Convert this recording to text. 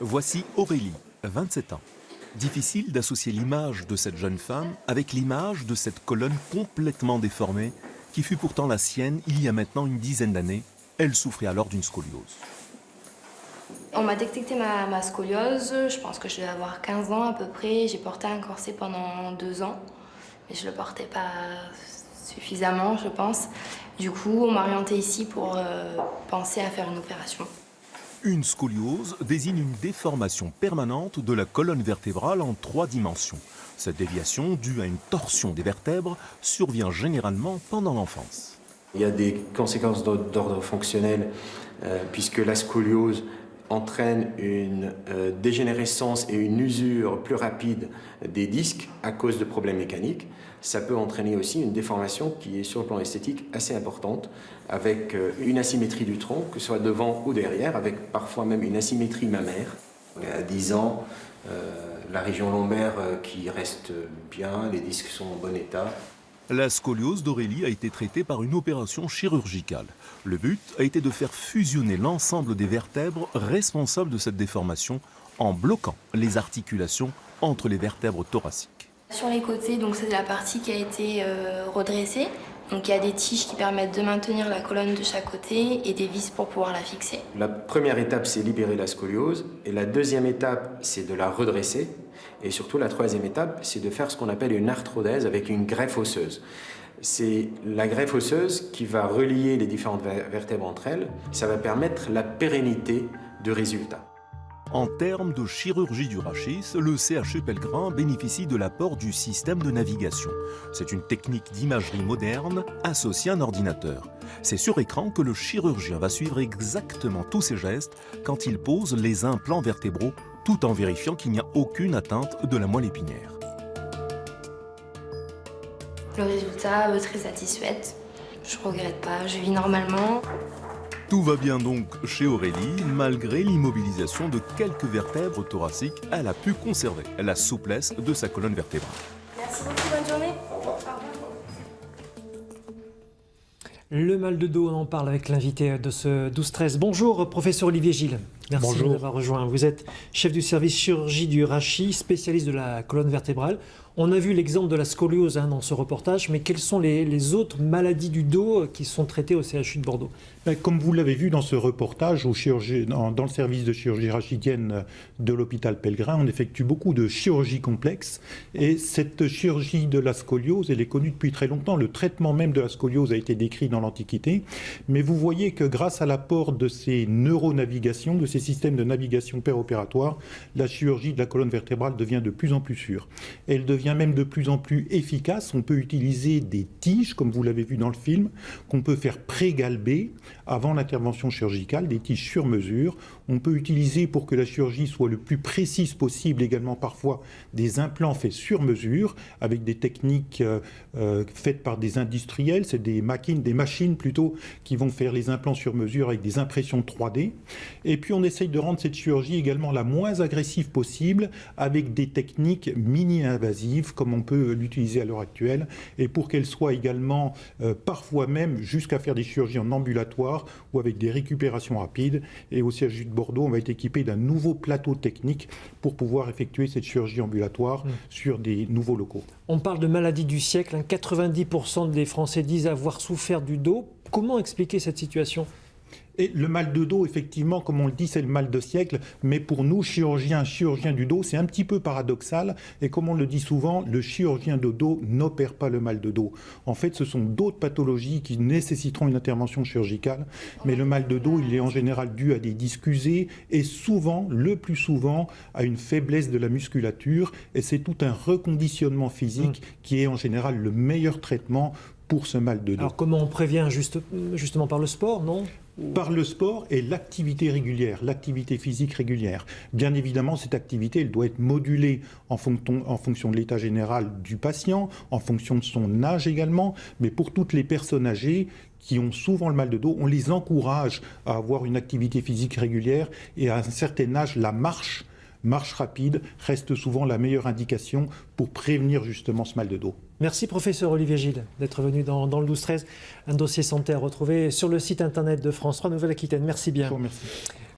Voici Aurélie, 27 ans. Difficile d'associer l'image de cette jeune femme avec l'image de cette colonne complètement déformée qui fut pourtant la sienne il y a maintenant une dizaine d'années. Elle souffrait alors d'une scoliose. On m'a détecté ma scoliose, je pense que je devais avoir 15 ans à peu près. J'ai porté un corset pendant 2 ans, mais je ne le portais pas suffisamment, je pense. Du coup, on m'a orientée ici pour penser à faire une opération. Une scoliose désigne une déformation permanente de la colonne vertébrale en 3 dimensions. Cette déviation, due à une torsion des vertèbres, survient généralement pendant l'enfance. Il y a des conséquences d'ordre fonctionnel puisque la scoliose entraîne une dégénérescence et une usure plus rapide des disques à cause de problèmes mécaniques. Ça peut entraîner aussi une déformation qui est sur le plan esthétique assez importante, avec une asymétrie du tronc, que ce soit devant ou derrière, avec parfois même une asymétrie mammaire. À 10 ans, la région lombaire qui reste bien, les disques sont en bon état. La scoliose d'Aurélie a été traitée par une opération chirurgicale. Le but a été de faire fusionner l'ensemble des vertèbres responsables de cette déformation en bloquant les articulations entre les vertèbres thoraciques. Sur les côtés, donc c'est la partie qui a été redressée. Donc il y a des tiges qui permettent de maintenir la colonne de chaque côté et des vis pour pouvoir la fixer. La première étape, c'est libérer la scoliose. Et la deuxième étape, c'est de la redresser. Et surtout, la troisième étape, c'est de faire ce qu'on appelle une arthrodèse avec une greffe osseuse. C'est la greffe osseuse qui va relier les différentes vertèbres entre elles. Ça va permettre la pérennité du résultat. En termes de chirurgie du rachis, le CHU Pellegrin bénéficie de l'apport du système de navigation. C'est une technique d'imagerie moderne associée à un ordinateur. C'est sur écran que le chirurgien va suivre exactement tous ses gestes quand il pose les implants vertébraux, tout en vérifiant qu'il n'y a aucune atteinte de la moelle épinière. Le résultat, très satisfaite. Je ne regrette pas, je vis normalement. Tout va bien donc chez Aurélie, malgré l'immobilisation de quelques vertèbres thoraciques, elle a pu conserver la souplesse de sa colonne vertébrale. Merci beaucoup, bonne journée. Au revoir. Le mal de dos, on en parle avec l'invité de ce 12-13. Bonjour, professeur Olivier Gilles. Merci de m'avoir rejoint. Vous êtes chef du service chirurgie du rachis, spécialiste de la colonne vertébrale. On a vu l'exemple de la scoliose dans ce reportage, mais quelles sont les autres maladies du dos qui sont traitées au CHU de Bordeaux? Comme vous l'avez vu dans ce reportage, dans le service de chirurgie rachidienne de l'hôpital Pellegrin, on effectue beaucoup de chirurgie complexe. Et cette chirurgie de la scoliose, elle est connue depuis très longtemps. Le traitement même de la scoliose a été décrit dans l'Antiquité. Mais vous voyez que grâce à l'apport de ces neuronavigations, de ces systèmes de navigation péropératoire, la chirurgie de la colonne vertébrale devient de plus en plus sûre. Elle devient même de plus en plus efficace. On peut utiliser des tiges, comme vous l'avez vu dans le film, qu'on peut faire pré-galber avant l'intervention chirurgicale, des tiges sur mesure. On peut utiliser, pour que la chirurgie soit le plus précise possible, également parfois des implants faits sur mesure, avec des techniques faites par des industriels. C'est des machines plutôt, qui vont faire les implants sur mesure avec des impressions 3D. Et puis on essaye de rendre cette chirurgie également la moins agressive possible, avec des techniques mini-invasives, comme on peut l'utiliser à l'heure actuelle, et pour qu'elle soit également, parfois même, jusqu'à faire des chirurgies en ambulatoire, ou avec des récupérations rapides. Et au CHU de Bordeaux, on va être équipé d'un nouveau plateau technique pour pouvoir effectuer cette chirurgie ambulatoire sur des nouveaux locaux. On parle de maladie du siècle. 90% des Français disent avoir souffert du dos. Comment expliquer cette situation ? Et le mal de dos, effectivement, comme on le dit, c'est le mal de siècle. Mais pour nous, chirurgiens du dos, c'est un petit peu paradoxal. Et comme on le dit souvent, le chirurgien de dos n'opère pas le mal de dos. En fait, ce sont d'autres pathologies qui nécessiteront une intervention chirurgicale. Mais le mal de dos, il est en général dû à des disques usés et souvent, le plus souvent, à une faiblesse de la musculature. Et c'est tout un reconditionnement physique qui est en général le meilleur traitement pour ce mal de dos. Alors comment on prévient justement par le sport, non ? Par le sport et l'activité régulière, l'activité physique régulière. Bien évidemment, cette activité, elle doit être modulée en fonction de l'état général du patient, en fonction de son âge également, mais pour toutes les personnes âgées qui ont souvent le mal de dos, on les encourage à avoir une activité physique régulière, et à un certain âge, la marche rapide reste souvent la meilleure indication pour prévenir justement ce mal de dos. Merci professeur Olivier Gilles d'être venu dans le 12-13. Un dossier santé à retrouver sur le site internet de France 3 Nouvelle-Aquitaine. Merci bien. Je vous remercie.